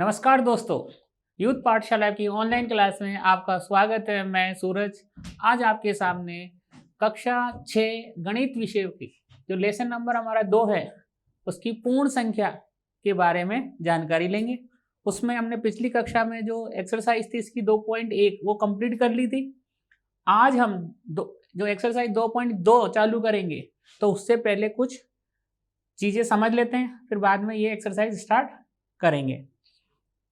नमस्कार दोस्तों, यूथ पाठशाला की ऑनलाइन क्लास में आपका स्वागत है। मैं सूरज आज आपके सामने कक्षा 6 गणित विषय की जो लेसन नंबर हमारा 2 है उसकी पूर्ण संख्या के बारे में जानकारी लेंगे। उसमें हमने पिछली कक्षा में जो एक्सरसाइज थी इसकी 2.1 वो कंप्लीट कर ली थी। आज हम जो एक्सरसाइज 2.2 चालू करेंगे तो उससे पहले कुछ चीज़ें समझ लेते हैं, फिर बाद में ये एक्सरसाइज स्टार्ट करेंगे।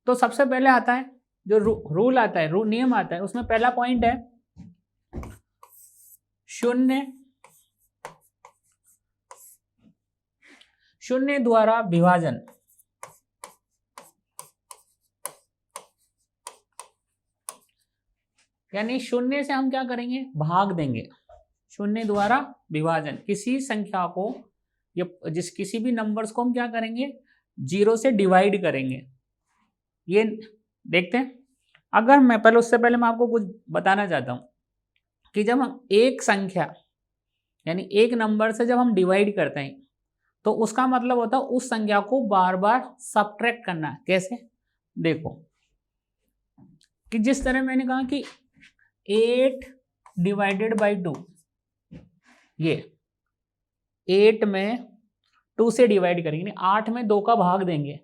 तो सबसे पहले आता है जो रूल आता है, नियम आता है, उसमें पहला पॉइंट है शून्य द्वारा विभाजन। यानी शून्य से हम क्या करेंगे, भाग देंगे। शून्य द्वारा विभाजन, किसी संख्या को या किसी भी नंबर्स को हम क्या करेंगे, 0 से डिवाइड करेंगे। ये देखते हैं। अगर मैं उससे पहले मैं आपको कुछ बताना चाहता हूं कि जब हम एक संख्या यानी एक नंबर से जब हम डिवाइड करते हैं तो उसका मतलब होता है उस संख्या को बार बार सब्ट्रैक्ट करना। कैसे, देखो कि जिस तरह मैंने कहा कि 8 डिवाइडेड बाई 2, ये 8 में 2 से डिवाइड करेंगे, 8 में 2 का भाग देंगे।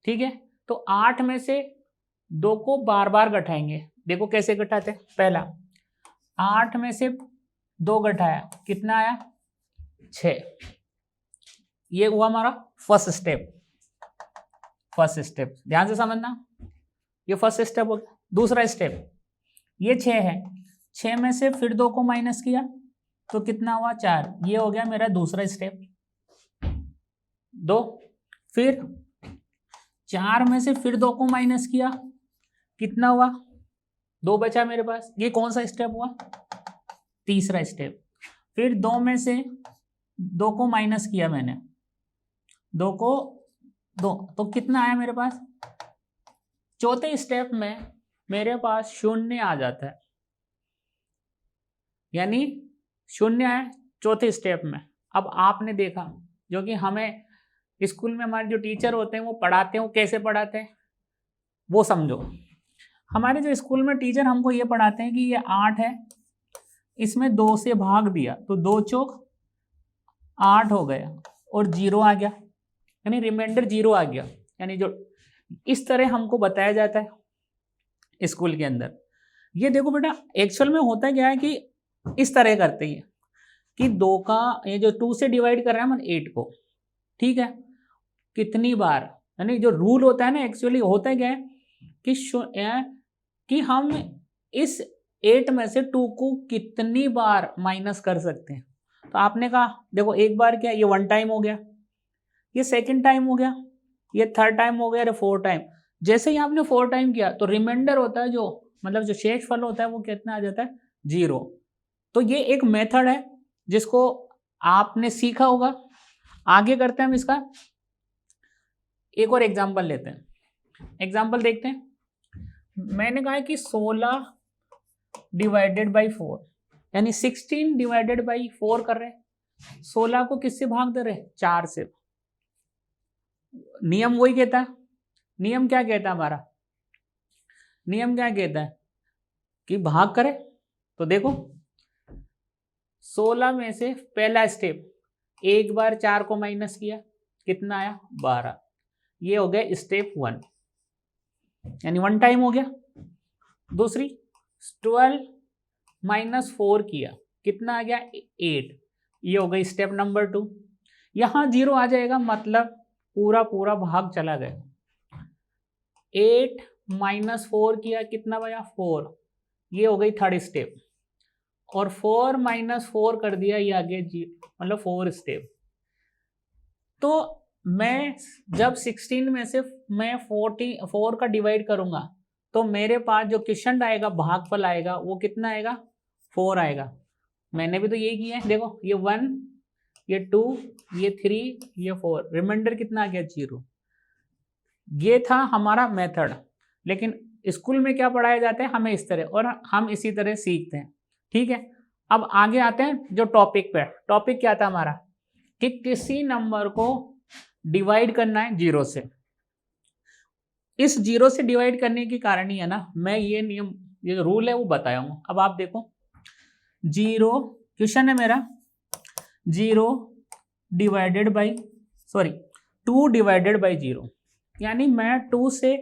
ठीक है, तो 8 में से 2 को बार बार घटाएंगे। देखो कैसे घटाते हैं। पहला 8 में से 2 घटाया, कितना आया, 6। ये हुआ हमारा फर्स्ट स्टेप। ध्यान से समझना, ये फर्स्ट स्टेप हो गया। दूसरा स्टेप, ये 6 है, 6 में से फिर 2 को माइनस किया तो कितना हुआ, 4। ये हो गया मेरा दूसरा स्टेप। 2, फिर 4 में से फिर 2 को माइनस किया, कितना हुआ, 2 बचा मेरे पास। ये कौन सा स्टेप हुआ, तीसरा स्टेप। फिर 2 में से 2 को माइनस किया मैंने, 2 को 2 तो कितना आया मेरे पास। चौथे स्टेप में मेरे पास शून्य आ जाता है, यानी शून्य है चौथे स्टेप में। अब आपने देखा, जो कि हमें स्कूल में हमारे जो टीचर होते हैं वो पढ़ाते हैं, वो कैसे पढ़ाते हैं वो समझो। हमारे जो स्कूल में टीचर हमको ये पढ़ाते हैं कि ये 8 है, इसमें 2 से भाग दिया तो 2 चौक 8 हो गया और 0 आ गया, यानी रिमाइंडर 0 आ गया। यानी जो इस तरह हमको बताया जाता है स्कूल के अंदर। ये देखो बेटा, एक्चुअल में होता क्या है कि इस तरह करते हैं कि 2 का ये जो 2 से डिवाइड कर रहे हैं हम 8 को, ठीक है, कितनी बार, यानी जो रूल होता है ना, एक्चुअली होता है क्या है कि हम इस 8 में से 2 को कितनी बार माइनस कर सकते हैं। तो आपने कहा देखो, एक बार क्या, ये 1 टाइम हो गया, ये सेकंड टाइम हो गया, ये थर्ड टाइम हो गया, ये 4 टाइम। जैसे ही आपने 4 टाइम किया तो रिमाइंडर होता है, जो मतलब जो शेषफल होता है वो कितना आ जाता है, 0। तो ये एक मेथड है जिसको आपने सीखा होगा। आगे करते हैं हम इसका एक और एग्जाम्पल लेते हैं। एग्जाम्पल देखते हैं। मैंने कहा कि 16 डिवाइडेड बाई 4, यानी 16 डिवाइडेड बाई 4 कर रहे हैं। 16 को किससे भाग दे रहे हैं, 4 से। नियम वही कहता है। नियम क्या कहता है हमारा, नियम क्या कहता है कि भाग करे। तो देखो 16 में से पहला स्टेप, एक बार 4 को माइनस किया, कितना आया, 12। ये हो गया स्टेप 1, यानी 1 टाइम हो गया। दूसरी 12 माइनस 4 किया, कितना आ गया, 8। ये हो गई स्टेप नंबर 2। यहां 0 आ जाएगा, मतलब पूरा भाग चला गया। 8 माइनस 4 किया, कितना बचा, 4। ये हो गई थर्ड स्टेप। और 4 माइनस 4 कर दिया, ये आ गया 0, मतलब 4 स्टेप। तो मैं जब 16 में से मैं 4 का डिवाइड करूंगा तो मेरे पास जो क्वेश्चन आएगा, भागफल आएगा, वो कितना आएगा, 4 आएगा। मैंने भी तो यही किया है। देखो ये 1, ये 2, ये 3, ये 4, रिमाइंडर कितना आ गया, 0। ये था हमारा मेथड। लेकिन स्कूल में क्या पढ़ाया जाता है, हमें इस तरह, और हम इसी तरह सीखते हैं। ठीक है, अब आगे आते हैं जो टॉपिक पे। टॉपिक क्या था हमारा, कि किसी नंबर को डिवाइड करना है 0 से। इस जीरो से डिवाइड करने की कारण ही है ना, मैं ये नियम, ये रूल है वो बताया हूँ। अब आप देखो, जीरो, क्वेश्चन है मेरा, zero divided by, sorry 2 divided by zero, यानी मैं 2 से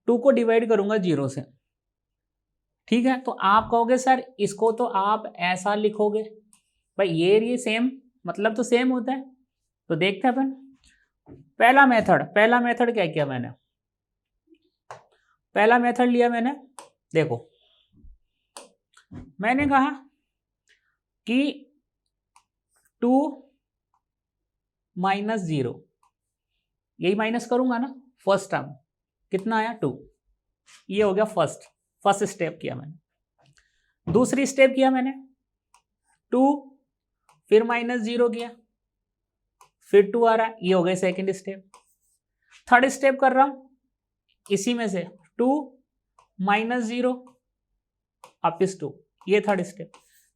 2 को डिवाइड करूंगा जीरो से, ठीक है। तो आप कहोगे सर इसको तो आप ऐसा लिखोगे, भाई ये सेम मतलब तो सेम होता है। तो देखते हैं अपन, पहला मेथड क्या किया मैंने, पहला मेथड लिया मैंने, देखो मैंने कहा कि 2 माइनस जीरो, यही माइनस करूंगा ना, फर्स्ट टर्म कितना आया 2, ये हो गया फर्स्ट स्टेप किया मैंने। दूसरी स्टेप किया मैंने 2, फिर माइनस जीरो किया, फिर 2 आ रहा है, ये हो गया सेकेंड स्टेप। थर्ड स्टेप कर रहा हूं इसी में से 2 माइनस जीरो वापिस 2, ये थर्ड स्टेप।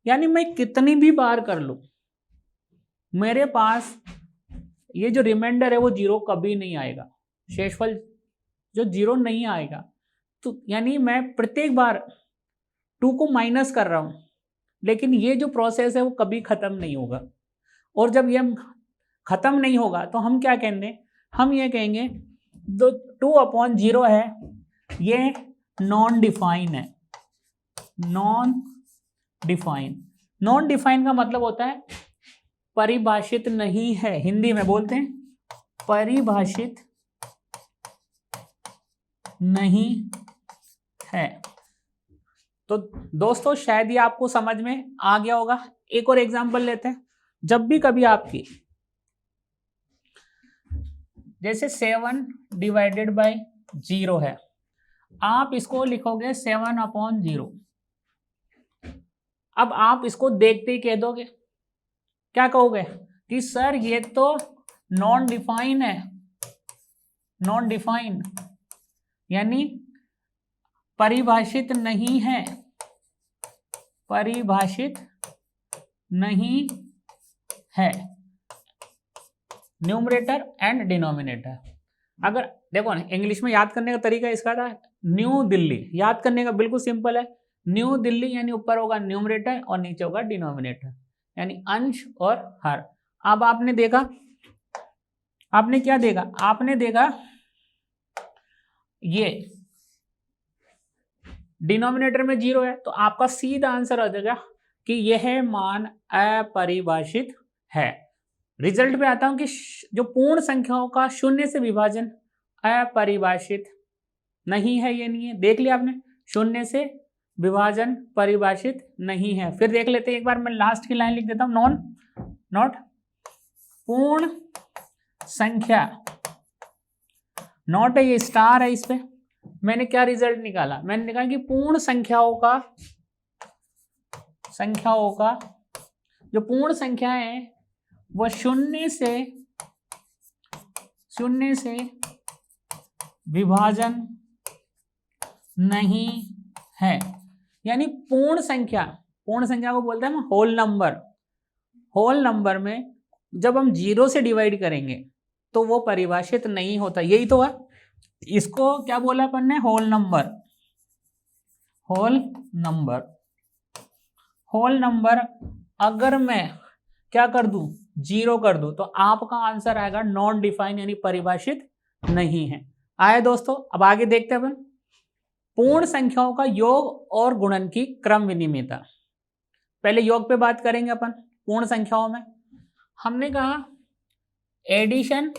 यानी मैं कितनी भी बार कर लूं, मेरे पास ये जो रिमाइंडर है वो जीरो कभी नहीं आएगा, शेषफल जो जीरो नहीं आएगा। तो यानी मैं प्रत्येक बार 2 को माइनस कर रहा हूं, लेकिन ये जो प्रोसेस है वो कभी खत्म नहीं होगा। और जब ये खत्म नहीं होगा तो हम क्या कहेंगे, हम ये कहेंगे 2/0 है, ये नॉन डिफाइन है। नॉन डिफाइन का मतलब होता है परिभाषित नहीं है, हिंदी में बोलते हैं परिभाषित नहीं है। तो दोस्तों शायद ये आपको समझ में आ गया होगा। एक और एग्जांपल लेते हैं, जब भी कभी आपकी जैसे 7 डिवाइडेड बाय 0 है, आप इसको लिखोगे 7/0। अब आप इसको देखते ही कह दोगे, क्या कहोगे कि सर ये तो नॉन डिफाइन है, नॉन डिफाइन यानी परिभाषित नहीं है, परिभाषित नहीं है, न्यूमरेटर एंड डिनोमिनेटर। अगर देखो ना, इंग्लिश में याद करने का तरीका इसका था न्यू दिल्ली, याद करने का बिल्कुल सिंपल है, न्यू दिल्ली यानी ऊपर होगा न्यूमरेटर और नीचे होगा डिनोमिनेटर, यानी अंश और हर। अब आपने देखा, आपने क्या देखा, आपने देखा ये डिनोमिनेटर में 0 है, तो आपका सीधा आंसर आ जाएगा कि यह मान अपरिभाषित है। रिजल्ट पे आता हूं कि जो पूर्ण संख्याओं का शून्य से विभाजन अपरिभाषित नहीं है, ये नहीं है, देख लिया आपने, शून्य से विभाजन परिभाषित नहीं है। फिर देख लेते हैं एक बार, मैं लास्ट की लाइन लिख देता हूं, नॉट पूर्ण संख्या, नॉट है ये स्टार है, इस पे मैंने क्या रिजल्ट निकाला, मैंने निकाला कि पूर्ण संख्याओं का जो पूर्ण संख्याएं हैं वो शून्य से विभाजन नहीं है। यानी पूर्ण संख्या को बोलते हैं हम होल नंबर। होल नंबर में जब हम 0 से डिवाइड करेंगे तो वो परिभाषित नहीं होता, यही तो है। इसको क्या बोला अपन ने, होल नंबर। होल नंबर अगर मैं क्या कर दूं, 0 कर दूं, तो आपका आंसर आएगा नॉन डिफाइन यानी परिभाषित नहीं है। आए दोस्तों, अब आगे देखते हैं अपन पूर्ण संख्याओं का योग और गुणन की क्रम विनिमयता। पहले योग पे बात करेंगे अपन। पूर्ण संख्याओं में हमने कहा एडिशन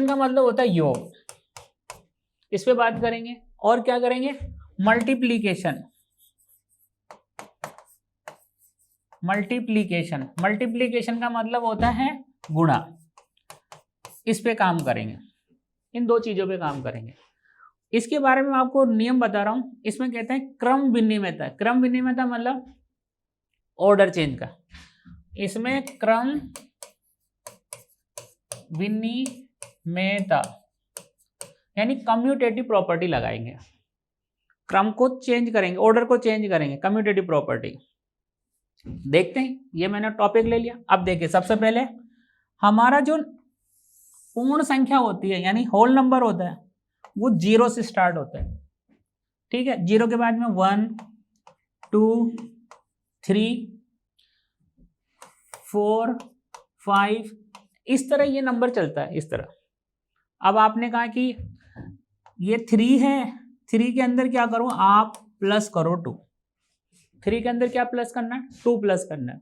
का मतलब होता है योग, इस पे बात करेंगे। और क्या करेंगे, मल्टीप्लीकेशन का मतलब होता है गुणा, इस पे काम करेंगे, इन दो चीजों पे काम करेंगे। इसके बारे में आपको नियम बता रहा हूं, इसमें कहते हैं क्रम विनिमयता। क्रम विनिमयता मतलब ऑर्डर चेंज का, इसमें क्रम विनिमयता यानी कम्यूटेटिव प्रॉपर्टी लगाएंगे, क्रम को चेंज करेंगे, ऑर्डर को चेंज करेंगे, कम्यूटेटिव प्रॉपर्टी। देखते हैं, ये मैंने टॉपिक ले लिया। अब देखिए, सबसे पहले हमारा जो पूर्ण संख्या होती है यानी होल नंबर होता है वो 0 से स्टार्ट होता है। ठीक है, 0 के बाद में 1 2 3 4 5 इस तरह ये नंबर चलता है इस तरह। अब आपने कहा कि ये 3 है, 3 के अंदर क्या करो आप प्लस करो 2। 3 के अंदर क्या प्लस करना है 2 प्लस करना है।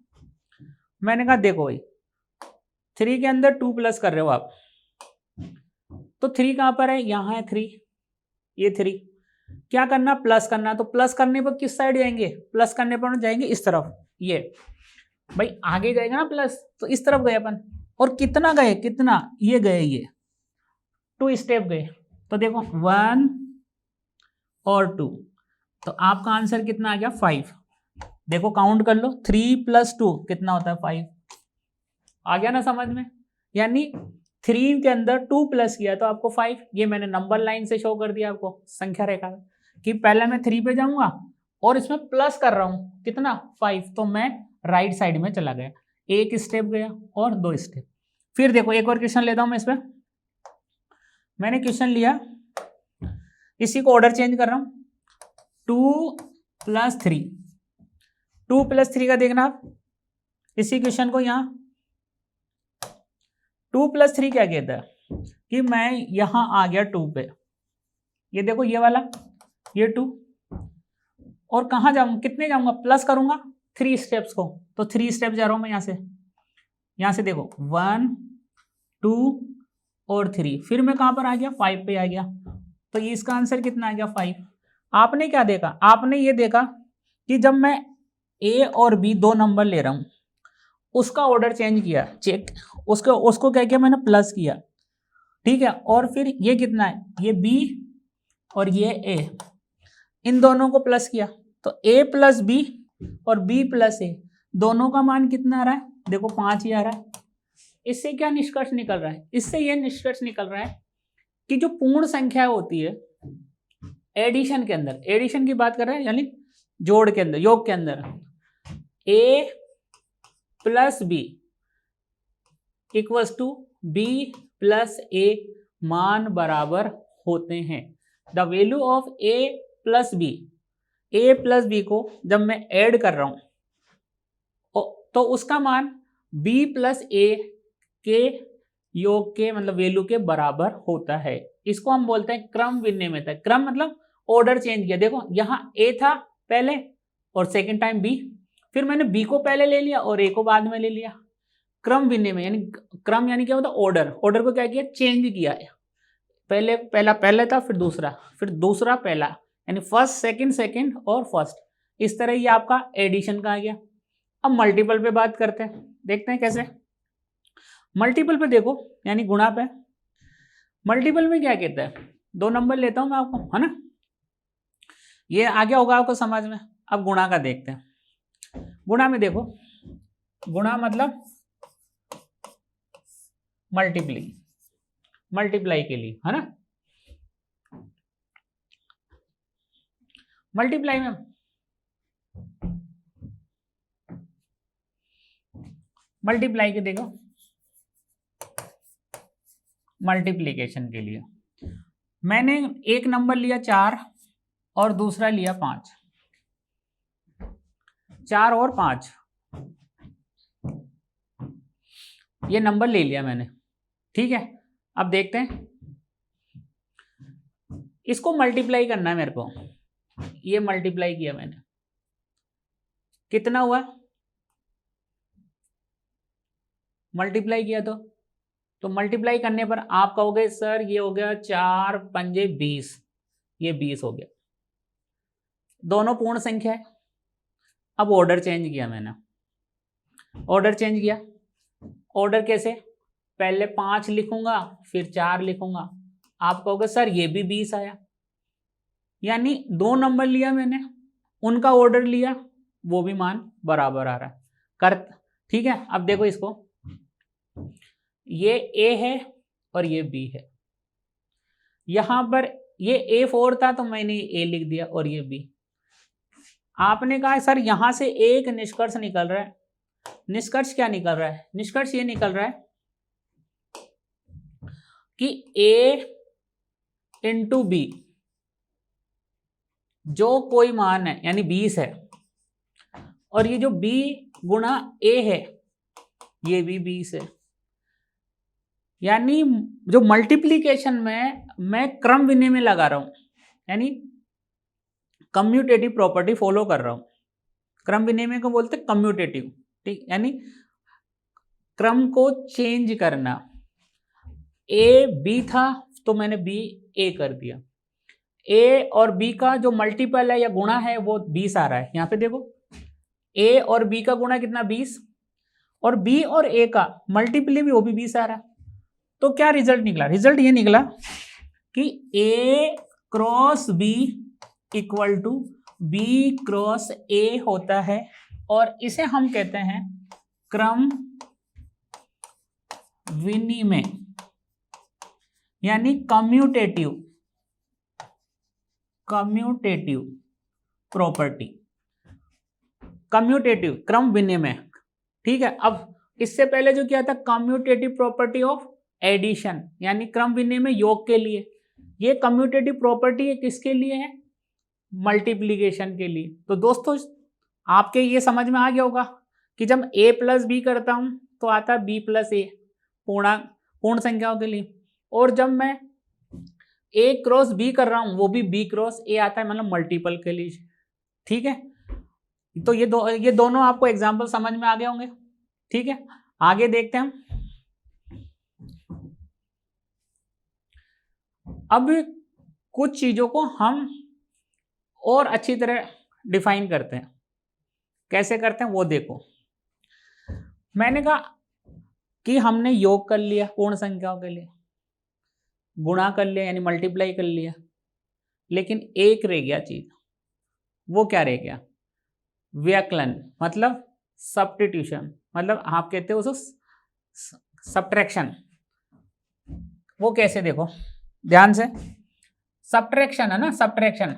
मैंने कहा देखो भाई 3 के अंदर 2 प्लस कर रहे हो आप, तो 3 कहां पर है, यहां है 3, ये 3 क्या करना प्लस करना, तो प्लस करने पर किस साइड जाएंगे, प्लस करने पर जाएंगे इस तरफ। ये भाई आगे जाएगा ना प्लस, तो इस तरफ गए अपन, और कितना गए, कितना ये गए, ये 2 स्टेप गए। तो देखो 1 और 2, तो आपका आंसर कितना आ गया 5। देखो काउंट कर लो 3 + 2 कितना होता है 5। आ गया ना समझ में, यानी 3 के अंदर 2 प्लस किया तो आपको 5। ये मैंने नंबर लाइन से शो कर दिया आपको संख्या रेखा कि पहले मैं 3 पे जाऊंगा और इसमें प्लस कर रहा हूं कितना 5, तो मैं राइट साइड में चला गया, एक स्टेप गया और 2 स्टेप। फिर देखो एक और क्वेश्चन लेता हूं मैं इसमें। मैंने क्वेश्चन लिया, इसी को ऑर्डर चेंज कर रहा हूं, 2 + 3, 2 + 3 का देखना आप, इसी क्वेश्चन को यहां 2 + 3 क्या कहता है कि मैं यहां आ गया 2 पे, ये देखो ये वाला ये 2, और कहां जाऊंगा, कितने जाऊंगा प्लस करूंगा 3 स्टेप्स को, तो 3 स्टेप जा रहा हूं मैं यहां से देखो 1 2 और 3, फिर मैं कहां पर आ गया 5 पे आ गया, तो ये इसका आंसर कितना आ गया 5। आपने क्या देखा, आपने ये देखा कि जब मैं ए और बी 2 नंबर ले रहा हूं उसका ऑर्डर चेंज किया, चेक उसको क्या किया मैंने प्लस किया, ठीक है, और फिर ये कितना है, ये बी और ये ए, इन दोनों को प्लस किया, तो a + b और b + a दोनों का मान कितना आ रहा है, देखो 5 ही आ रहा है। इससे क्या निष्कर्ष निकल रहा है, इससे यह निष्कर्ष निकल रहा है कि जो पूर्ण संख्या होती है एडिशन के अंदर, एडिशन की बात कर रहे हैं यानी जोड़ के अंदर, योग के अंदर, a + b = b + a मान बराबर होते हैं। The value of a + b, a + b को जब मैं ऐड कर रहा हूं तो उसका मान b + a के योग के मतलब वैल्यू के बराबर होता है। इसको हम बोलते हैं क्रम विनिमयता। क्रम मतलब ऑर्डर चेंज किया, देखो यहां a था पहले और सेकंड टाइम b, फिर मैंने b को पहले ले लिया और a को बाद में ले लिया। क्रम विनिमय यानी क्रम यानी क्या होता है ऑर्डर, ऑर्डर को क्या किया चेंज किया है, पहले पहले था फिर दूसरा पहला, यानी फर्स्ट सेकंड सेकंड और फर्स्ट, इस तरह ये आपका एडिशन का आ गया। अब मल्टीपल पे बात करते हैं, देखते हैं कैसे। मल्टीपल पे देखो यानी गुणा पे, मल्टीपल में क्या कहता है, 2 नंबर लेता हूं मैं आपको, है ना, ये आ गया होगा आपको समझ में। अब गुणा का देखते हैं। गुणा में देखो, गुणा मतलब मल्टीप्लाई के लिए, है ना। मल्टीप्लाई में मल्टीप्लाई के देखो, मल्टीप्लिकेशन के लिए मैंने एक नंबर लिया 4 और दूसरा लिया 5, 4 और 5 ये नंबर ले लिया मैंने, ठीक है। अब देखते हैं, इसको मल्टीप्लाई करना है मेरे को, ये मल्टीप्लाई किया मैंने, कितना हुआ, मल्टीप्लाई किया तो मल्टीप्लाई करने पर आप कहोगे सर ये हो गया 4 × 5 = 20, ये 20 हो गया, दोनों पूर्ण संख्या है। अब ऑर्डर चेंज किया मैंने, ऑर्डर चेंज किया, ऑर्डर कैसे, पहले 5 लिखूंगा फिर 4 लिखूंगा, आप कहोगे सर ये भी 20 आया, यानी 2 नंबर लिया मैंने, उनका ऑर्डर लिया, वो भी मान बराबर आ रहा है कर, ठीक है। अब देखो इसको, ये A है और ये B है, यहां पर ये A4 था तो मैंने A लिख दिया और ये B। आपने कहा सर यहां से एक निष्कर्ष निकल रहा है, निष्कर्ष क्या निकल रहा है, निष्कर्ष ये निकल रहा है कि a इंटू बी जो कोई मान है यानी 20 है, और ये जो b गुणा a है ये भी 20 है, यानी जो मल्टीप्लीकेशन में मैं क्रम विनिमय लगा रहा हूं, यानी कम्यूटेटिव प्रॉपर्टी फॉलो कर रहा हूं। क्रम विनिमय को बोलते हैं कम्यूटेटिव, ठीक, यानी क्रम को चेंज करना। ए बी था तो मैंने बी ए कर दिया। ए और बी का जो मल्टीपल है या गुणा है वो 20 आ रहा है। यहां पे देखो ए और बी का गुणा कितना 20, और बी और ए का मल्टीपल भी वो भी 20 आ रहा है। तो क्या रिजल्ट निकला? रिजल्ट ये निकला कि A cross B equal to B cross A होता है, और इसे हम कहते हैं क्रम विनिमय यानी कम्यूटेटिव प्रॉपर्टी, कम्यूटेटिव क्रम विनिमय। ठीक है, अब इससे पहले जो किया था कम्यूटेटिव प्रॉपर्टी ऑफ एडिशन, यानी क्रम विनिमय योग के लिए। ये कम्यूटेटिव प्रॉपर्टी है किसके लिए है? मल्टीप्लीकेशन के लिए। तो दोस्तों आपके ये समझ में आ गया होगा कि जब a प्लस बी करता हूं तो आता है b प्लस ए पूर्ण संख्याओं के लिए, और जब मैं a क्रॉस b कर रहा हूं वो भी b क्रॉस a आता है, मतलब मल्टीपल के लिए। ठीक है, तो ये दोनों आपको एग्जाम्पल समझ में आ गए होंगे। ठीक है, आगे देखते हैं। अब कुछ चीजों को हम और अच्छी तरह डिफाइन करते हैं। कैसे करते हैं वो देखो। मैंने कहा कि हमने योग कर लिया पूर्ण संख्याओं के लिए, गुणा कर लिया यानी मल्टीप्लाई कर लिया, लेकिन एक रह गया चीज। वो क्या रह गया? व्यकलन, मतलब सब्स्टिट्यूशन, मतलब आप कहते हो उसको सब्ट्रैक्शन। वो कैसे? देखो ध्यान से, सब्ट्रैक्शन है ना, सब्ट्रैक्शन,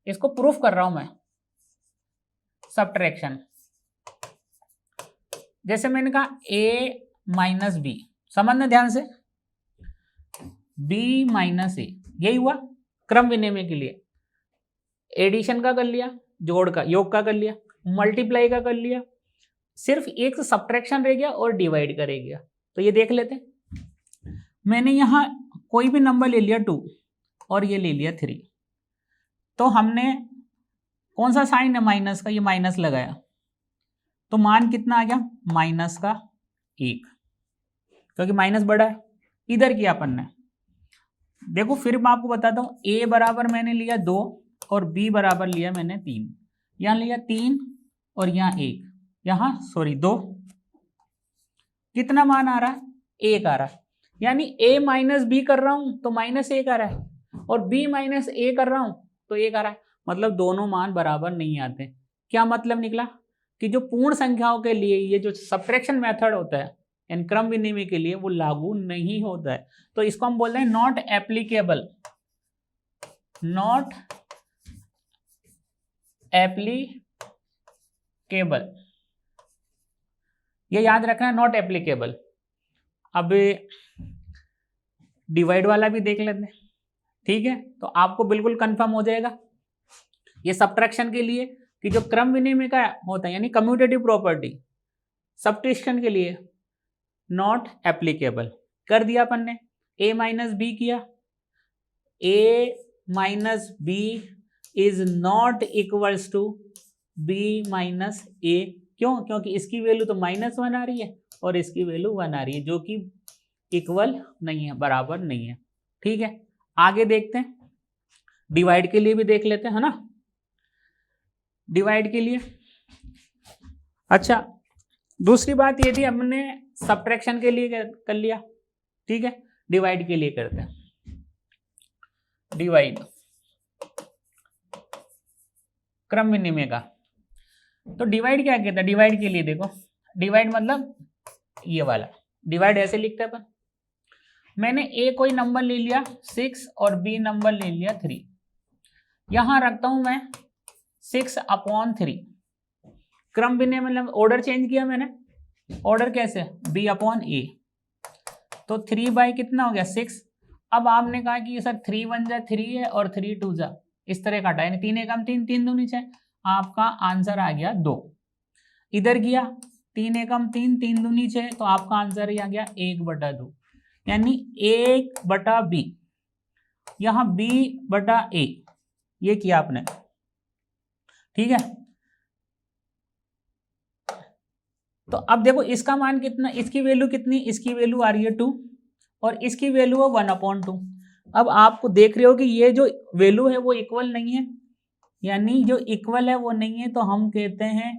इसको प्रूफ कर रहा हूं मैं। सब्ट्रैक्शन जैसे मैंने कहा a माइनस बी, समझना ध्यान से, b माइनस ए, यही हुआ क्रम विनिमय के लिए। एडिशन का कर लिया, जोड़ का योग का कर लिया, मल्टीप्लाई का कर लिया, सिर्फ एक सब्ट्रैक्शन रह गया और डिवाइड का रह गया। तो ये देख लेते हैं। मैंने यहां कोई भी नंबर ले लिया 2 और ये ले लिया 3, तो हमने कौन सा साइन है माइनस का, ये माइनस लगाया, तो मान कितना आ गया? माइनस का 1, क्योंकि माइनस बड़ा है। इधर किया अपन ने, देखो फिर मैं आपको बताता हूं, a बराबर मैंने लिया 2 और b बराबर लिया मैंने 3, यहां लिया 3 और यहां 1, यहां 2, कितना मान आ रहा है? 1 आ रहा है। यानी a माइनस बी कर रहा हूं तो माइनस 1 आ रहा है, और b माइनस a कर रहा हूं तो 1 आ रहा है। मतलब दोनों मान बराबर नहीं आते। क्या मतलब निकला? कि जो पूर्ण संख्याओं के लिए ये जो सब्ट्रैक्शन मेथड होता है इन क्रम विनिमय के लिए वो लागू नहीं होता है। तो इसको हम बोल रहे हैं नॉट एप्लीकेबल, नॉट एप्लीकेबल, ये याद रखना, नॉट एप्लीकेबल। अब डिवाइड वाला भी देख लेते हैं। ठीक है, तो आपको बिल्कुल कंफर्म हो जाएगा ये सब्ट्रैक्शन के लिए कि जो क्रम विनिमय का होता है यानी कम्यूटेटिव प्रॉपर्टी, सब्ट्रैक्शन के लिए नॉट एप्लीकेबल। कर दिया अपन ने, a माइनस बी किया, a minus B is not equals to b minus a। क्यों? क्योंकि इसकी वैल्यू तो -1 आ रही है और इसकी वैल्यू 1 आ रही है, जो कि इक्वल नहीं है, बराबर नहीं है। ठीक है, आगे देखते हैं। डिवाइड के लिए भी देख लेते हैं, है ना। डिवाइड के लिए, अच्छा दूसरी बात ये थी, हमने सब्ट्रैक्शन के लिए कर लिया। ठीक है, डिवाइड के लिए करते हैं। डिवाइड क्रम विनिमय का, तो डिवाइड क्या कहता है? डिवाइड के लिए देखो, डिवाइड मतलब ये वाला डिवाइड ऐसे लिखते हैं अपन। मैंने a कोई नंबर ले लिया 6 और b नंबर ले लिया 3, यहां रखता हूं मैं 6/3। क्रम विनिमय मतलब ऑर्डर चेंज किया मैंने। ऑर्डर कैसे? b/a, तो 3 बाई कितना हो गया 6, अब आपने कहा कि सर 3 1 जा 3 है और 3 2 जा इस तरह काटा, यानी 3 एकम 3 3 दूनी 6, आपका आंसर आ गया 2। इधर किया 3 एकम 3 3 दूनी 6, तो आपका आंसर ही आ गया 1/2, यानी 1/b, यहाँ b/a ये किया आपने, ठीक है। तो अब देखो इसका मान कितना, इसकी वैल्यू कितनी, इसकी वैल्यू आ रही है 2 और इसकी वैल्यू है 1/2। अब आपको देख रहे हो कि ये जो वैल्यू है वो इक्वल नहीं है, यानी जो इक्वल है वो नहीं है, तो हम कहते हैं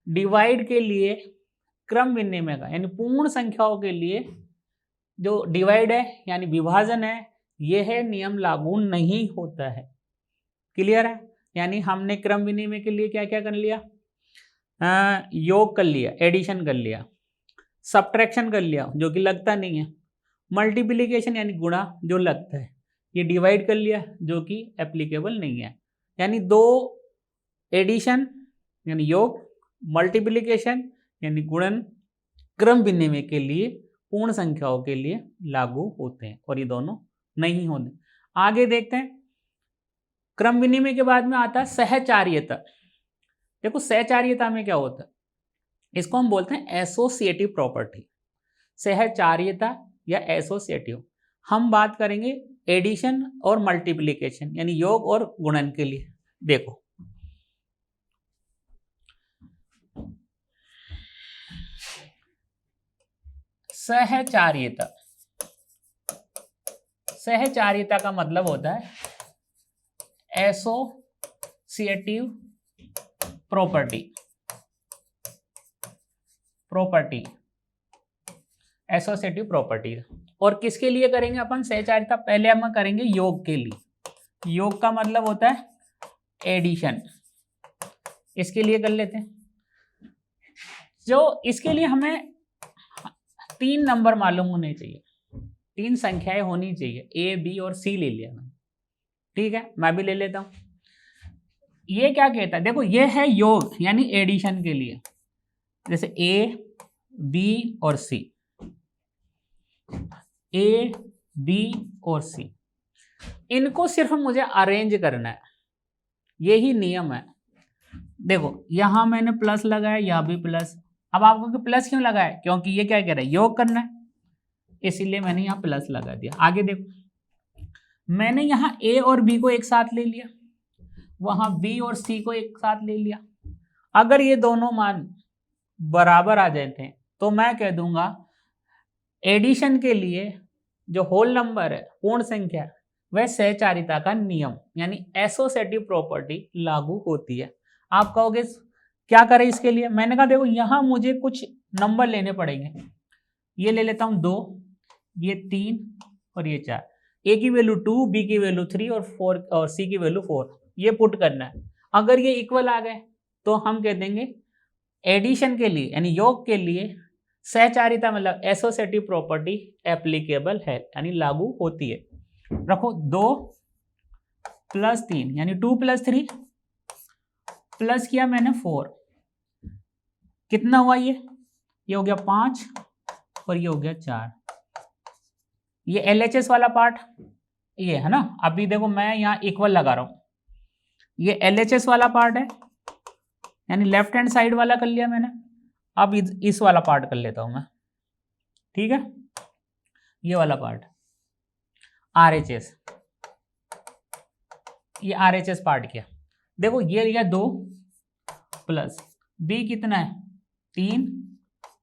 डिवाइड के लिए क्रम विनिमय का, यानी पूर्ण संख्याओं के लिए जो डिवाइड है यानी विभाजन है, यह नियम लागू नहीं होता है। क्लियर है? यानी हमने क्रम विनिमय के लिए क्या क्या कर लिया, योग कर लिया, एडिशन कर लिया, सब्ट्रैक्शन कर लिया जो कि लगता नहीं है, मल्टीप्लिकेशन यानी गुणा जो लगता है, ये डिवाइड कर लिया जो कि एप्लीकेबल नहीं है। यानी दो एडिशन यानी योग, मल्टीप्लिकेशन यानी गुणन क्रम विनिमय के लिए पूर्ण संख्याओं के लिए लागू होते हैं और ये दोनों नहीं होते। आगे देखते हैं, क्रम विनिमय के बाद में आता है सहचार्यता। देखो सहचार्यता में क्या होता है, इसको हम बोलते हैं एसोसिएटिव प्रॉपर्टी, सहचार्यता या एसोसिएटिव। हम बात करेंगे एडिशन और मल्टीप्लिकेशन यानी योग और गुणन के लिए। देखो सहचार्यता, सहचार्यता का मतलब होता है एसोसिएटिव प्रॉपर्टी, एसोसिएटिव प्रॉपर्टी। और किसके लिए करेंगे अपन सहचार्यता, पहले हम करेंगे योग के लिए। योग का मतलब होता है एडिशन, इसके लिए कर लेते हैं। जो इसके लिए हमें 3 नंबर मालूम होने चाहिए, 3 संख्याएं होनी चाहिए, ए बी और सी ले लिया मैंने, ठीक है, मैं भी ले लेता हूं। ये क्या कहता है, देखो ये है योग यानी एडिशन के लिए, जैसे ए बी और सी, ए बी और सी, इनको सिर्फ मुझे अरेंज करना है, यही नियम है। देखो यहां मैंने प्लस लगाया, यहां भी प्लस। अब आपको प्लस क्यों लगाया, क्योंकि ये क्या कह रहा है, योग करना है, इसीलिए मैंने यहां प्लस लगा दिया। आगे देखो, मैंने यहां ए और बी को एक साथ ले लिया, वहां बी और सी को एक साथ ले लिया। अगर ये दोनों मान बराबर आ जाते हैं तो मैं कह दूंगा एडिशन के लिए जो होल नंबर है, पूर्ण संख्या, वह सहचारिता का नियम यानी एसोसिएटिव प्रॉपर्टी लागू होती है। आप कहोगे क्या करें इसके लिए, मैंने कहा देखो यहां मुझे कुछ नंबर लेने पड़ेंगे। ये ले लेता हूं 2, ये 3 और ये 4। ए की वैल्यू 2, बी की वैल्यू 3 और 4 और सी की वैल्यू 4, ये पुट करना है। अगर ये इक्वल आ गए तो हम कह देंगे एडिशन के लिए यानी योग के लिए सहचारिता मतलब एसोसिएटिव प्रॉपर्टी एप्लीकेबल है यानी लागू होती है। रखो 2 + 3 यानी 2 + 3 प्लस किया मैंने 4, कितना हुआ, ये हो गया 5 और ये हो गया 4। ये LHS वाला पार्ट ये है ना। अभी देखो मैं यहाँ इक्वल लगा रहा हूं, ये LHS वाला पार्ट है यानी लेफ्ट हैंड साइड वाला कर लिया मैंने। अब इस वाला पार्ट कर लेता हूं मैं, ठीक है, ये वाला पार्ट RHS, ये RHS पार्ट किया। देखो ये लिया 2 प्लस बी कितना है 3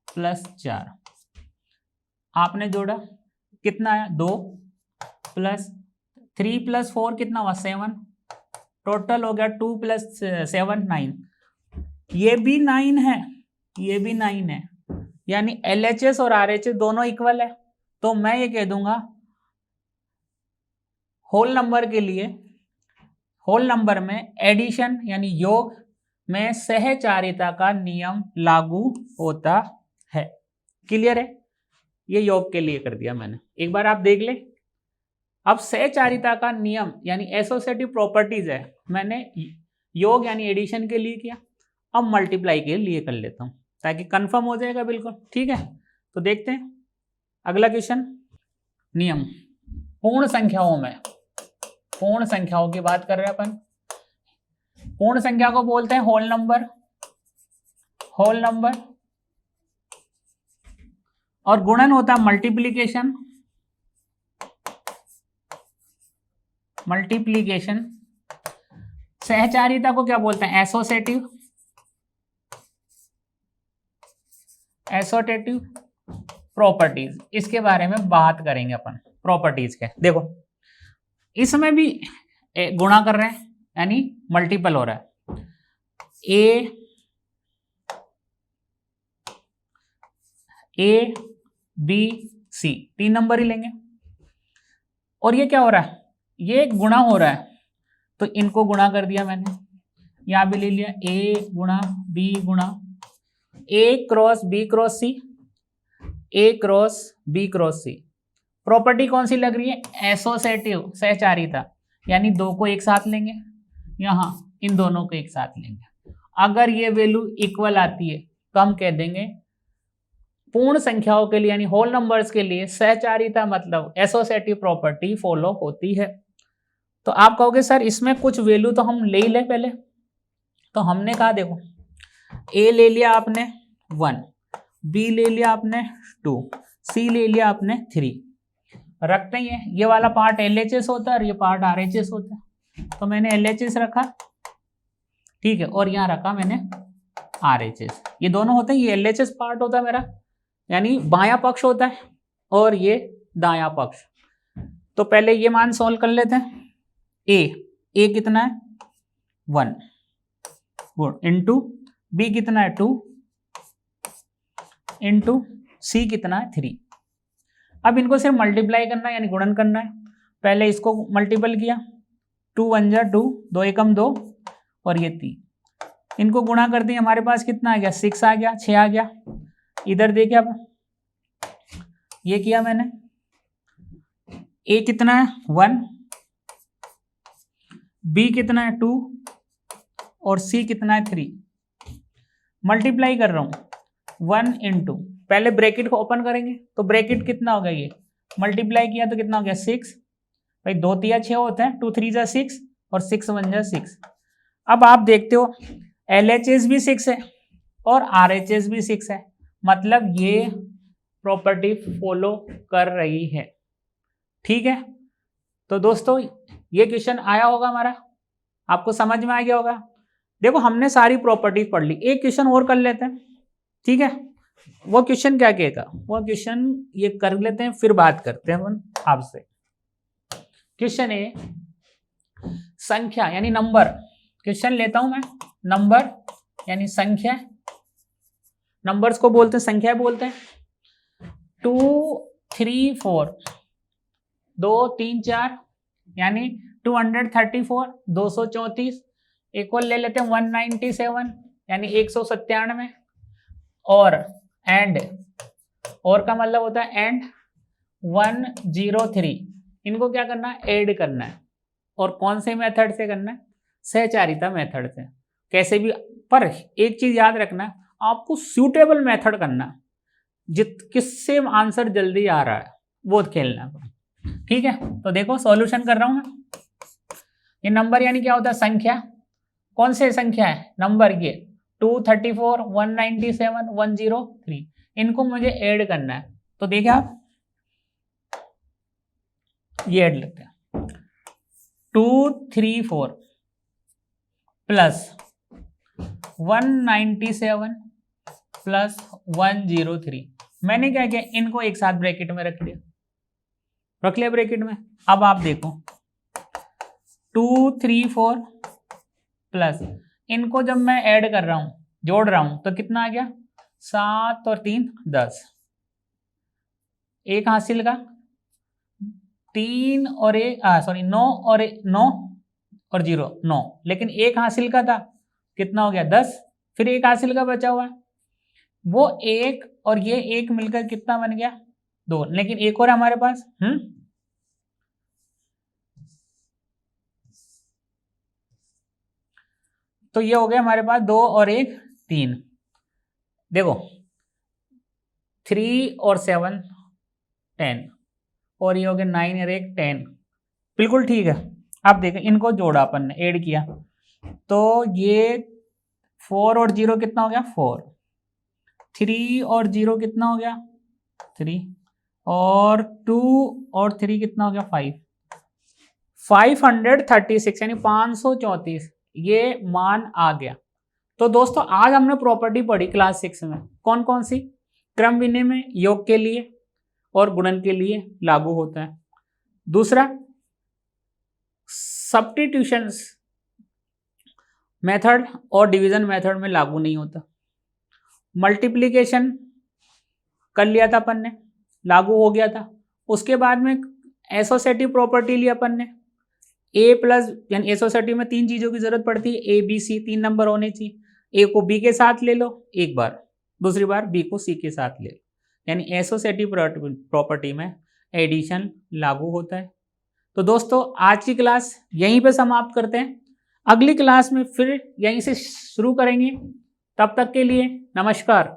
+ 4, आपने जोड़ा कितना है 2 + 3 + 4 कितना हुआ 7, टोटल हो गया 2 + 7 9। ये भी 9 है, ये भी 9 है, यानी LHS और RHS दोनों इक्वल है। तो मैं ये कह दूंगा होल नंबर के लिए, होल नंबर में एडिशन यानी योग में सहचारिता का नियम लागू होता है। क्लियर है? ये योग के लिए कर दिया मैंने, एक बार आप देख ले। अब सहचारिता का नियम यानी एसोसिएटिव प्रॉपर्टीज है, मैंने योग यानी एडिशन के लिए किया, अब मल्टीप्लाई के लिए कर लेता हूं ताकि कंफर्म हो जाएगा बिल्कुल। ठीक है, तो देखते हैं अगला क्वेश्चन। नियम पूर्ण संख्याओं में, पूर्ण संख्याओं की बात कर रहे हैं अपन। पूर्ण संख्या को बोलते हैं होल नंबर, होल नंबर। और गुणन होता है मल्टीप्लीकेशन, मल्टीप्लीकेशन। सहचारिता को क्या बोलते हैं? Associative, associative properties. इसके बारे में बात करेंगे अपन, प्रॉपर्टीज के। देखो इसमें भी गुणा कर रहे हैं यानी मल्टीपल हो रहा है। ए बी सी, 3 नंबर ही लेंगे। और ये क्या हो रहा है? ये गुणा हो रहा है, तो इनको गुणा कर दिया मैंने, यहां भी ले लिया ए गुणा बी गुणा ए क्रॉस बी क्रॉस सी, ए क्रॉस बी क्रॉस सी। प्रॉपर्टी कौन सी लग रही है? एसोसिएटिव, सहचारिता, यानी दो को एक साथ लेंगे, यहां इन दोनों को एक साथ लेंगे। अगर ये वैल्यू इक्वल आती है तो हम कह देंगे पूर्ण संख्याओं के लिए यानी होल नंबर्स के लिए सहचारिता मतलब एसोसिएटिव प्रॉपर्टी फॉलो होती है। तो आप कहोगे सर इसमें कुछ वैल्यू तो हम ले ही ले पहले। तो हमने कहा देखो ए ले लिया आपने 1, बी ले लिया आपने 2, सी ले लिया आपने 3। रखते ही है, ये वाला पार्ट LHS होता है और ये पार्ट RHS होता है। तो मैंने LHS रखा, ठीक है, और यहाँ रखा मैंने RHS। ये दोनों होते हैं, ये LHS पार्ट होता है मेरा, यानी बायां पक्ष होता है, और ये दायां पक्ष। तो पहले ये मान सॉल्व कर लेते हैं। ए कितना है? 1 गुड इंटू बी कितना है? 2 इंटू सी कितना है? 3। अब इनको सिर्फ मल्टीप्लाई करना है यानी गुणन करना है। पहले इसको मल्टीपल किया, 2 1 जा 2, 2 एकम 2, और ये 3। इनको गुणा कर दिए, हमारे पास कितना आ गया? 6 आ गया, 6 आ गया। इधर देखिए अब ये किया मैंने, ए कितना है? 1, बी कितना है? 2, और सी कितना है? 3। मल्टीप्लाई कर रहा हूं 1 इंटू, पहले ब्रैकेट को ओपन करेंगे तो ब्रैकेट कितना होगा? ये मल्टीप्लाई किया तो कितना हो गया? 6। भाई 2 3 6 होते हैं, 2 3 जा 6 और 6 1 जा 6। अब आप देखते हो LHS भी 6 है और RHS भी 6 है, मतलब ये प्रॉपर्टी फॉलो कर रही है। ठीक है, तो दोस्तों ये क्वेश्चन आया होगा हमारा, आपको समझ में आ गया होगा। देखो हमने सारी प्रॉपर्टीज पढ़ ली, एक क्वेश्चन और कर लेते हैं, ठीक है। वो क्वेश्चन क्या कहेगा? वो क्वेश्चन ये कर लेते हैं, फिर बात करते हैं हम आपसे। क्वेश्चन है संख्या यानी नंबर। क्वेश्चन लेता हूं मैं, नंबर यानी संख्या, नंबर्स को बोलते हैं संख्या बोलते हैं। 2 3 4, 2 3 4 यानी 234, 234। एक और ले लेते हैं 197 यानी 197, और एंड, और का मतलब होता है एंड 103। इनको क्या करना है? ऐड करना है। और कौन से मेथड से करना है? सहचारिता मेथड से। कैसे भी, पर एक चीज याद रखना, आपको सूटेबल मेथड करना, किससे आंसर जल्दी आ रहा है वो खेलना, ठीक है। तो देखो सॉल्यूशन कर रहा हूं मैं। ये नंबर यानी क्या होता है? संख्या। कौन से संख्या है? नंबर ये 234, 197, 103। इनको मुझे ऐड करना है, तो देखिए आप ये ऐड लेते हैं। 234 प्लस 197 प्लस 103। मैंने क्या किया? इनको एक साथ ब्रैकेट में रख लिया ब्रैकेट में। अब आप देखो 234 प्लस, इनको जब मैं ऐड कर रहा हूं, जोड़ रहा हूं, तो कितना आ गया? 7 और 3 10। एक हासिल का 3 और 1 सॉरी 9 और 9 और 0 9, लेकिन एक हासिल का था, कितना हो गया? 10। फिर एक हासिल का बचा हुआ है, वो एक और ये एक मिलकर कितना बन गया? 2, लेकिन एक और हमारे पास तो ये हो गया हमारे पास 2 और 1 3। देखो 3 और 7 10, और ये हो गया 9 और 1 10, बिल्कुल ठीक है। अब देखें इनको जोड़ा अपन ने, ऐड किया, तो ये 4 और 0 कितना हो गया 4, 3 और 0 कितना हो गया 3, और 2 और 3 कितना हो गया 5, 536 यानी 534 ये मान आ गया। तो दोस्तों आज हमने प्रॉपर्टी पढ़ी क्लास 6 में, कौन कौन सी? क्रम विनिमय में योग के लिए और गुणन के लिए लागू होता है। दूसरा, सब्स्टिट्यूशन मेथड और डिवीजन मेथड में लागू नहीं होता। मल्टीप्लिकेशन कर लिया था अपन ने, लागू हो गया था। उसके बाद में एसोसिएटिव प्रॉपर्टी ली अपन ने, ए प्लस, यानी एसोसिएटिव में 3 चीजों की जरूरत पड़ती है, ए बी सी 3 नंबर होने चाहिए। ए को बी के साथ ले लो एक बार, दूसरी बार बी को सी के साथ ले लो, यानी एसोसिएटिव प्रॉपर्टी में एडिशन लागू होता है। तो दोस्तों आज की क्लास यहीं पे समाप्त करते हैं, अगली क्लास में फिर यहीं से शुरू करेंगे। तब तक के लिए नमस्कार।